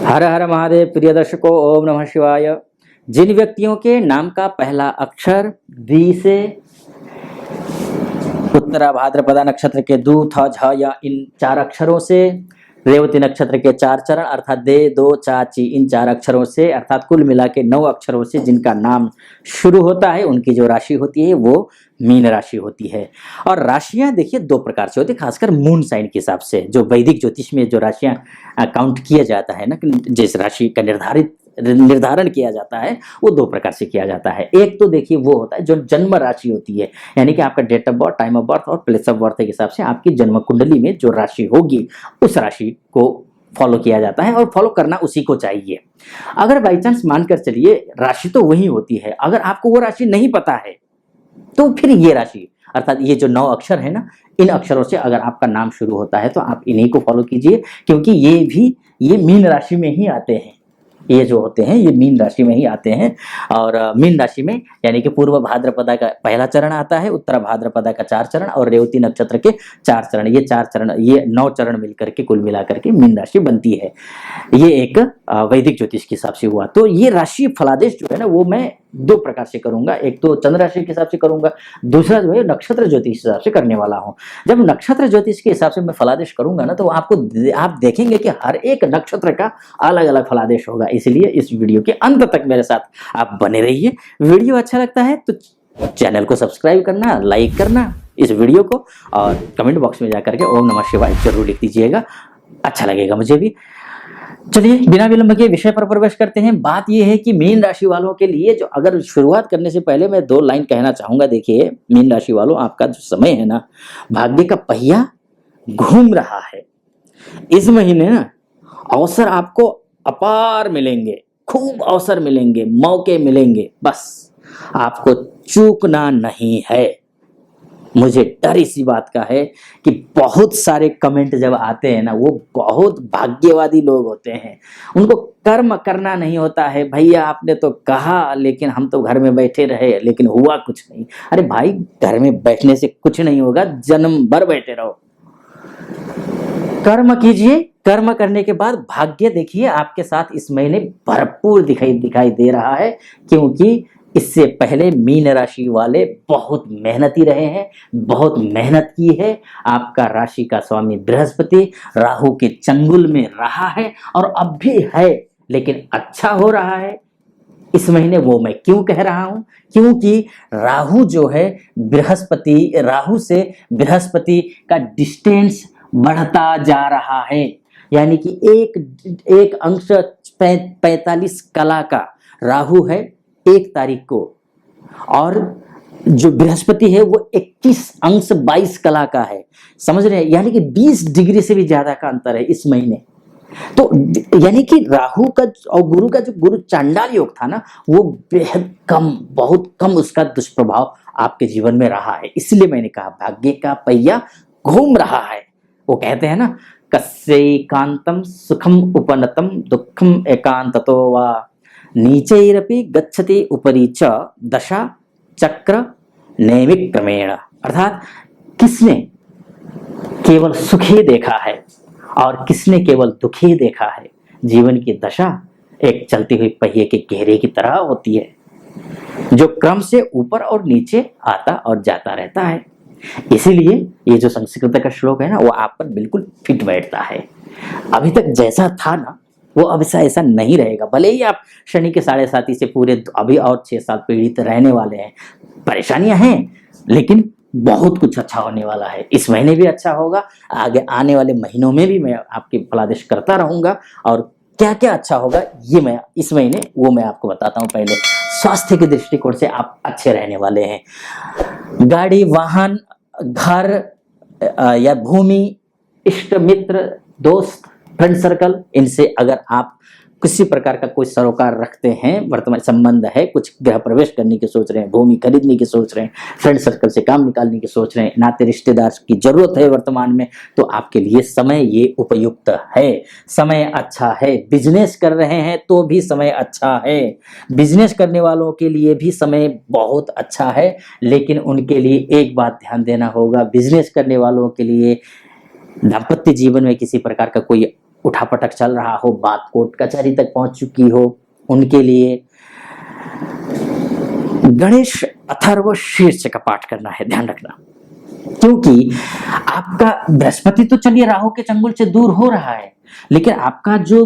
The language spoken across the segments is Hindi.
हर हर महादेव। प्रिय दर्शकों, ओम नमः शिवाय। जिन व्यक्तियों के नाम का पहला अक्षर द्वि से उत्तरा भाद्रपदा नक्षत्र के दू थ झ या इन चार अक्षरों से, रेवती नक्षत्र के चार चरण अर्थात दे दो चा ची इन चार अक्षरों से अर्थात कुल मिला के 9 अक्षरों से जिनका नाम शुरू होता है, उनकी जो राशि होती है वो मीन राशि होती है। और राशियां देखिए 2 प्रकार से होती है, खासकर मून साइन के हिसाब से। जो वैदिक ज्योतिष में जो राशियां काउंट किया जाता है ना, जिस राशि का निर्धारण किया जाता है वो 2 प्रकार से किया जाता है। एक तो देखिए वो होता है जो जन्म राशि होती है, यानी कि आपका date of birth, time of birth और प्लेस ऑफ बर्थ के हिसाब से आपकी जन्म कुंडली में जो राशि होगी उस राशि को फॉलो किया जाता है, और फॉलो करना उसी को चाहिए। अगर बाई चांस मानकर चलिए राशि तो वही होती है, अगर आपको वो राशि नहीं पता है तो फिर ये राशि अर्थात ये जो 9 अक्षर है ना, इन अक्षरों से अगर आपका नाम शुरू होता है तो आप इन्हीं को फॉलो कीजिए, क्योंकि ये मीन राशि में ही आते हैं। ये जो होते हैं ये मीन राशि में ही आते हैं। और मीन राशि में यानी कि पूर्व भाद्रपदा का पहला चरण आता है, उत्तर भाद्रपदा का 4 चरण और रेवती नक्षत्र के 4 चरण। ये 4 चरण, ये 9 चरण मिलकर के कुल मिलाकर के मीन राशि बनती है। ये एक वैदिक ज्योतिष के हिसाब से हुआ। तो ये राशि फलादेश जो है ना वो मैं 2 प्रकार से करूंगा। एक तो चंद्र राशि के हिसाब से करूंगा, दूसरा जो है नक्षत्र ज्योतिष के हिसाब से करने वाला हूं। जब नक्षत्र ज्योतिष के हिसाब से मैं फलादेश करूंगा ना तो आप देखेंगे कि हर एक नक्षत्र का अलग अलग फलादेश होगा। इसलिए इस वीडियो के अंत तक मेरे साथ आप बने रहिए। वीडियो अच्छा लगता है तो चैनल को सब्सक्राइब करना, लाइक करना इस वीडियो को, और कमेंट बॉक्स में जाकर के ओम नमः शिवाय जरूर लिख दीजिएगा, अच्छा लगेगा मुझे भी। चलिए बिना विलंब के विषय पर प्रवेश करते हैं। बात यह है कि मीन राशि वालों के लिए जो, अगर शुरुआत करने से पहले मैं 2 लाइन कहना चाहूंगा। देखिए मीन राशि वालों, आपका जो समय है ना, भाग्य का पहिया घूम रहा है। इस महीने ना अवसर आपको अपार मिलेंगे, खूब अवसर मिलेंगे, मौके मिलेंगे, बस आपको चूकना नहीं है। मुझे डर इसी बात का है कि बहुत सारे कमेंट जब आते हैं ना, वो बहुत भाग्यवादी लोग होते हैं, उनको कर्म करना नहीं होता है। भैया आपने तो कहा लेकिन हम तो घर में बैठे रहे लेकिन हुआ कुछ नहीं। अरे भाई, घर में बैठने से कुछ नहीं होगा, जन्म भर बैठे रहो। कर्म कीजिए, कर्म करने के बाद भाग्य देखिए आपके साथ इस महीने भरपूर दिखाई दे रहा है, क्योंकि इससे पहले मीन राशि वाले बहुत मेहनती रहे हैं, बहुत मेहनत की है। आपका राशि का स्वामी बृहस्पति राहु के चंगुल में रहा है और अब भी है, लेकिन अच्छा हो रहा है इस महीने। वो मैं क्यों कह रहा हूं? क्योंकि राहु जो है राहु से बृहस्पति का डिस्टेंस बढ़ता जा रहा है, यानी कि एक अंश 45 कला का राहु है 1 तारीख को, और जो बृहस्पति है वो 21 अंश 22 कला का है। समझ रहे हैं? यानी कि 20 डिग्री से भी ज्यादा का अंतर है इस महीने। तो यानी कि राहु का और गुरु का जो गुरु चांडाल योग था ना, वो बेहद कम, बहुत कम उसका दुष्प्रभाव आपके जीवन में रहा है। इसलिए मैंने कहा भाग्य का पहिया घूम रहा है। वो कहते हैं ना, कस्यैकांतम सुखम उपनतम दुखम एकांततो वा नीचैरपि गच्छति उपरि च दशा चक्र नैमिक क्रमेण। अर्थात किसने केवल सुख ही देखा है और किसने केवल दुख ही देखा है। जीवन की दशा एक चलती हुई पहिए के घेरे की तरह होती है, जो क्रम से ऊपर और नीचे आता और जाता रहता है। इसीलिए ये जो संस्कृत का श्लोक है ना, वो आप पर बिल्कुल फिट बैठता है। अभी तक जैसा था ना, वो अब ऐसा नहीं रहेगा। भले ही आप शनि के 7.5 से पूरे अभी और 6 साल पीड़ित रहने वाले हैं, परेशानियां हैं, लेकिन बहुत कुछ अच्छा होने वाला है। इस महीने भी अच्छा होगा, आगे आने वाले महीनों में भी मैं आपकी फलादेश करता रहूंगा। और क्या क्या अच्छा होगा ये मैं इस महीने वो मैं आपको बताता हूँ। पहले स्वास्थ्य के दृष्टिकोण से आप अच्छे रहने वाले हैं। गाड़ी, वाहन, घर या भूमि, इष्ट मित्र, दोस्त, फ्रेंड सर्कल, इनसे अगर आप किसी प्रकार का कोई सरोकार रखते हैं, वर्तमान संबंध है, कुछ गृह प्रवेश करने की सोच रहे हैं, भूमि खरीदने की सोच रहे हैं, फ्रेंड सर्कल से काम निकालने की सोच रहे हैं, नाते रिश्तेदार की जरूरत है वर्तमान में, तो आपके लिए समय ये उपयुक्त है, समय अच्छा है। बिजनेस कर रहे हैं तो भी समय अच्छा है, बिजनेस करने वालों के लिए भी समय बहुत अच्छा है। लेकिन उनके लिए एक बात ध्यान देना होगा, बिजनेस करने वालों के लिए दाम्पत्य जीवन में किसी प्रकार का कोई उठापटक चल रहा हो, बात कोर्ट कचहरी तक पहुंच चुकी हो, उनके लिए गणेश अथर्व शीर्ष का पाठ करना है, ध्यान रखना। क्योंकि आपका बृहस्पति तो चलिए राहु के चंगुल से दूर हो रहा है, लेकिन आपका जो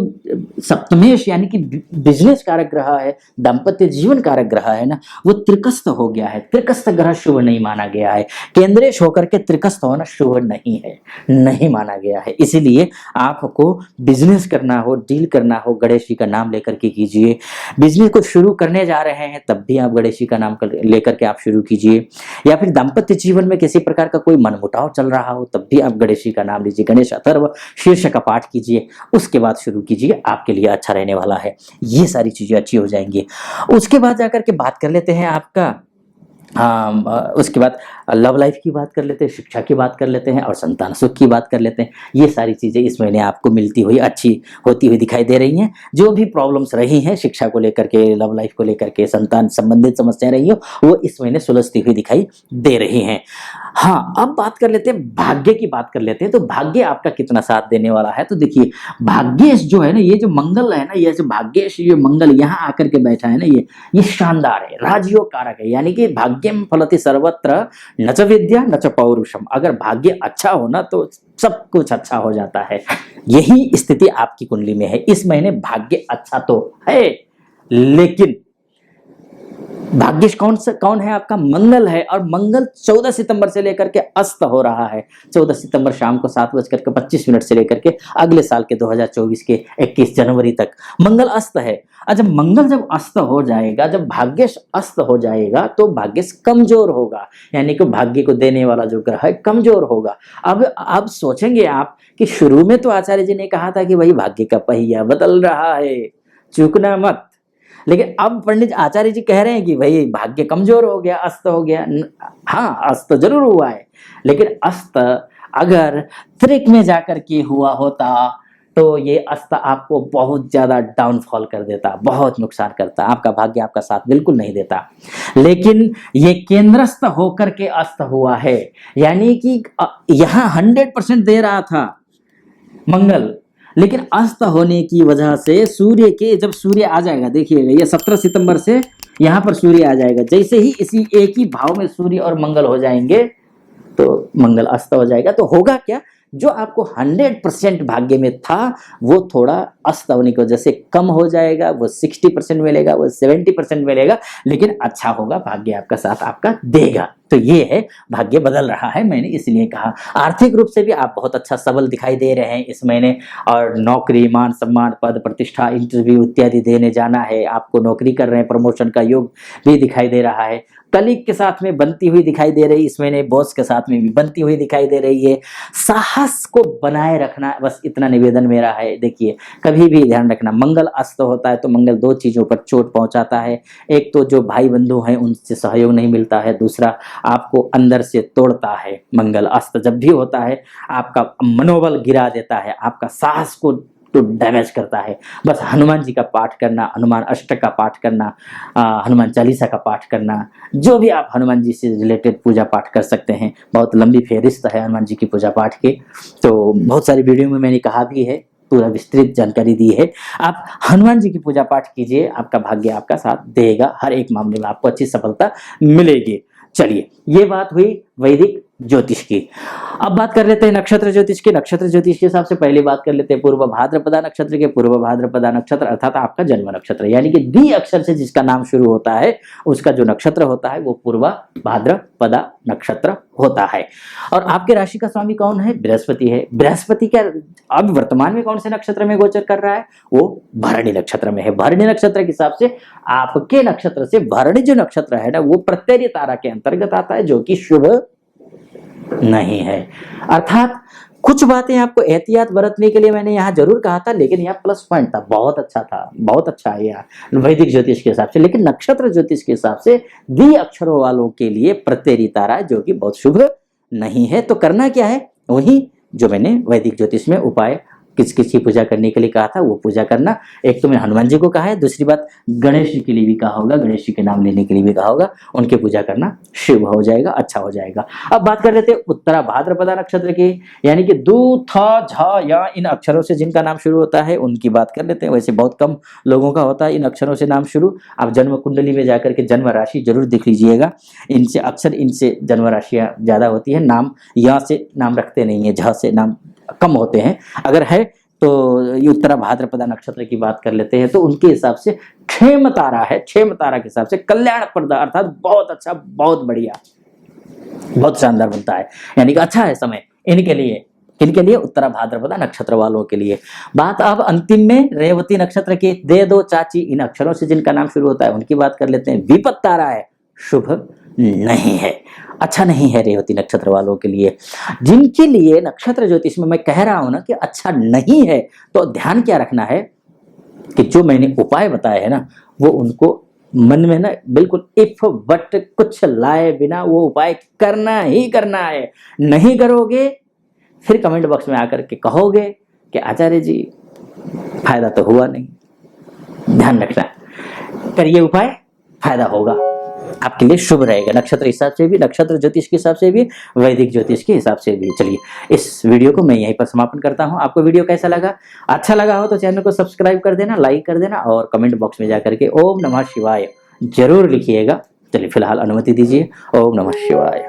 सप्तमेश यानी कि बिजनेस कारक ग्रह है, दाम्पत्य जीवन कारक ग्रह है ना, वो त्रिकस्थ हो गया है। त्रिकस्थ ग्रह शुभ नहीं माना गया है। केंद्रेश होकर के त्रिकस्थ होना शुभ नहीं है, नहीं माना गया है। इसीलिए आपको बिजनेस करना हो, डील करना हो, गणेश जी का नाम लेकर के कीजिए। बिजनेस को शुरू करने जा रहे हैं तब भी आप गणेश जी का नाम लेकर के आप शुरू कीजिए। या फिर दाम्पत्य जीवन में किसी प्रकार का कोई मनमुटाव चल रहा हो तब भी आप गणेश जी का नाम लीजिए, गणेश अथर्व शीर्ष का पाठ कीजिए, उसके बाद शुरू कीजिए, आपके लिए अच्छा रहने वाला है। ये सारी चीजें अच्छी हो जाएंगी। उसके बाद जाकर के बात कर लेते हैं आपका उसके बाद लव लाइफ की बात कर लेते हैं, शिक्षा की बात कर लेते हैं और संतान सुख की बात कर लेते हैं। ये सारी चीजें इस महीने आपको मिलती हुई अच्छी होती हुई दिखाई दे रही हैं। जो भी प्रॉब्लम्स रही हैं शिक्षा को लेकर के, लव लाइफ को लेकर के, संतान संबंधित समस्याएं रही हो, वो इस महीने सुलझती हुई दिखाई दे रही हैं। हाँ, अब बात कर लेते हैं भाग्य की बात कर लेते हैं। तो भाग्य आपका कितना साथ देने वाला है? तो देखिए, भाग्येश जो है ना, ये जो मंगल है ना, ये जो भाग्येश, ये मंगल यहाँ आकर के बैठा है ना, ये शानदार है, राजयोग कारक है। यानी कि भाग्यम फलति सर्वत्र न च विद्या न च पौरुषम। अगर भाग्य अच्छा हो ना तो सब कुछ अच्छा हो जाता है। यही स्थिति आपकी कुंडली में है। इस महीने भाग्य अच्छा तो है, लेकिन भाग्येश कौन है? आपका मंगल है। और मंगल 14 सितंबर से लेकर के अस्त हो रहा है। 14 सितंबर शाम को 7:25 से लेकर के अगले साल के 2024 के 21 जनवरी तक मंगल अस्त है। जब मंगल जब अस्त हो जाएगा, जब भाग्येश अस्त हो जाएगा, तो भाग्येश कमजोर होगा। यानी कि भाग्य को देने वाला जो ग्रह है कमजोर होगा। अब सोचेंगे आप कि शुरू में तो आचार्य जी ने कहा था कि भाई भाग्य का पहिया बदल रहा है, चूकना मत। लेकिन अब पंडित आचार्य जी कह रहे हैं कि भाई भाग्य कमजोर हो गया, अस्त हो गया। हाँ, अस्त जरूर हुआ है, लेकिन अस्त अगर त्रिक में जाकर के हुआ होता तो ये अस्त आपको बहुत ज्यादा डाउनफॉल कर देता, बहुत नुकसान करता, आपका भाग्य आपका साथ बिल्कुल नहीं देता। लेकिन ये केंद्रस्थ होकर के अस्त हुआ है, यानी कि यहाँ 100% दे रहा था मंगल, लेकिन अस्त होने की वजह से सूर्य के, जब सूर्य आ जाएगा, देखिएगा ये 17 सितंबर से यहाँ पर सूर्य आ जाएगा। जैसे ही इसी एक ही भाव में सूर्य और मंगल हो जाएंगे तो मंगल अस्त हो जाएगा। तो होगा क्या, जो आपको 100% भाग्य में था वो थोड़ा अस्त होने की वजह से कम हो जाएगा। वो 60% मिलेगा, वो 70% मिलेगा, लेकिन अच्छा होगा, भाग्य आपका साथ आपका देगा। तो ये है, भाग्य बदल रहा है, मैंने इसलिए कहा। आर्थिक रूप से भी आप बहुत अच्छा सबल दिखाई दे रहे हैं इस महीने। और नौकरी, मान सम्मान, पद प्रतिष्ठा, इंटरव्यू इत्यादि देने जाना है, आपको नौकरी कर रहे हैं, प्रमोशन का योग भी दिखाई दे रहा है। कलीग के साथ में बनती हुई दिखाई दे रही, इस महीने बॉस के साथ में भी बनती हुई दिखाई दे रही है। साहस को बनाए रखना, बस इतना निवेदन मेरा है। देखिए, कभी भी ध्यान रखना, मंगल अस्त होता है तो मंगल दो चीजों पर चोट पहुंचाता है। एक तो जो भाई बंधु हैं उनसे सहयोग नहीं मिलता है, दूसरा आपको अंदर से तोड़ता है। मंगल अस्त जब भी होता है आपका मनोबल गिरा देता है, आपका साहस को तो डैमेज करता है। बस हनुमान जी का पाठ करना, हनुमान अष्टक का पाठ करना, हनुमान चालीसा का पाठ करना, जो भी आप हनुमान जी से रिलेटेड पूजा पाठ कर सकते हैं। बहुत लंबी फेहरिस्त है हनुमान जी की पूजा पाठ के, तो बहुत सारी वीडियो में मैंने कहा भी है, पूरा विस्तृत जानकारी दी है। आप हनुमान जी की पूजा पाठ कीजिए, आपका भाग्य आपका साथ देगा, हर एक मामले में आपको अच्छी सफलता मिलेगी। चलिए, ये बात हुई वैदिक ज्योतिष की। अब बात कर लेते हैं नक्षत्र ज्योतिष की। नक्षत्र ज्योतिष के हिसाब से पहले बात कर लेते हैं पूर्व भाद्रपदा नक्षत्र के। पूर्व भाद्रपदा नक्षत्र अर्थात आपका जन्म नक्षत्र, यानी कि दी अक्षर से जिसका नाम शुरू होता है उसका जो नक्षत्र होता है वो पूर्व भाद्रपदा नक्षत्र होता है। और आपके राशि का स्वामी कौन है? बृहस्पति है। बृहस्पति का अब वर्तमान में कौन से नक्षत्र में गोचर कर रहा है? वो भरणी नक्षत्र में है। भरणी नक्षत्र के हिसाब से आपके नक्षत्र से भरणी जो नक्षत्र है ना, वो प्रत्यय तारा के अंतर्गत आता है, जो कि शुभ नहीं है। अर्थात कुछ बातें आपको एहतियात बरतने के लिए मैंने यहाँ जरूर कहा था, लेकिन यहाँ प्लस पॉइंट था, बहुत अच्छा था, बहुत अच्छा है यहाँ वैदिक ज्योतिष के हिसाब से। लेकिन नक्षत्र ज्योतिष के हिसाब से द्वि अक्षरों वालों के लिए प्रत्यय तारा है, जो कि बहुत शुभ नहीं है। तो करना क्या है? वही जो मैंने वैदिक ज्योतिष में उपाय किस किस की पूजा करने के लिए कहा था वो पूजा करना। एक तो मैंने हनुमान जी को कहा है, दूसरी बात गणेश जी के लिए भी कहा होगा, गणेश जी के नाम लेने के लिए भी कहा होगा, उनकी पूजा करना शुभ हो जाएगा, अच्छा हो जाएगा। अब बात कर लेते हैं उत्तरा भाद्रपदा नक्षत्र की, यानी कि दू, था, झा, या इन अक्षरों से जिनका नाम शुरू होता है उनकी बात कर लेते हैं। वैसे बहुत कम लोगों का होता है इन अक्षरों से नाम शुरू। आप जन्म कुंडली में जाकर के जन्म राशि जरूर देख लीजिएगा, इनसे अक्सर इनसे जन्म राशियां ज्यादा होती है। नाम यहाँ से नाम रखते नहीं है, झ से नाम कम होते हैं। अगर है तो ये उत्तरा भाद्रपदा नक्षत्र की बात कर लेते हैं, तो उनके हिसाब से क्षेम तारा है, क्षेम तारा के हिसाब से कल्याणप्रद अर्थात बहुत अच्छा, बहुत बढ़िया, बहुत शानदार बनता है, यानी कि अच्छा है समय इनके लिए। किनके लिए? उत्तरा भाद्रपदा नक्षत्र वालों के लिए। बात अब अंतिम में रेवती नक्षत्र की, दे दो चाची, इन अक्षरों से जिनका नाम शुरू होता है उनकी बात कर लेते हैं। विपत तारा है, शुभ नहीं है, अच्छा नहीं है रेवती नक्षत्र वालों के लिए। जिनके लिए नक्षत्र ज्योतिष में मैं कह रहा हूं ना कि अच्छा नहीं है, तो ध्यान क्या रखना है कि जो मैंने उपाय बताए हैं ना, वो उनको मन में ना बिल्कुल इफ बट कुछ लाए बिना वो उपाय करना ही करना है। नहीं करोगे फिर कमेंट बॉक्स में आकर के कहोगे कि आचार्य जी फायदा तो हुआ नहीं। ध्यान रखना, करिए उपाय, फायदा होगा, आपके लिए शुभ रहेगा, नक्षत्र हिसाब से भी, नक्षत्र ज्योतिष के हिसाब से भी, वैदिक ज्योतिष के हिसाब से भी। चलिए इस वीडियो को मैं यहीं पर समापन करता हूं। आपको वीडियो कैसा लगा? अच्छा लगा हो तो चैनल को सब्सक्राइब कर देना, लाइक कर देना और कमेंट बॉक्स में जाकर के ओम नमः शिवाय जरूर लिखिएगा। चलिए फिलहाल अनुमति दीजिए। ओम नमः शिवाय।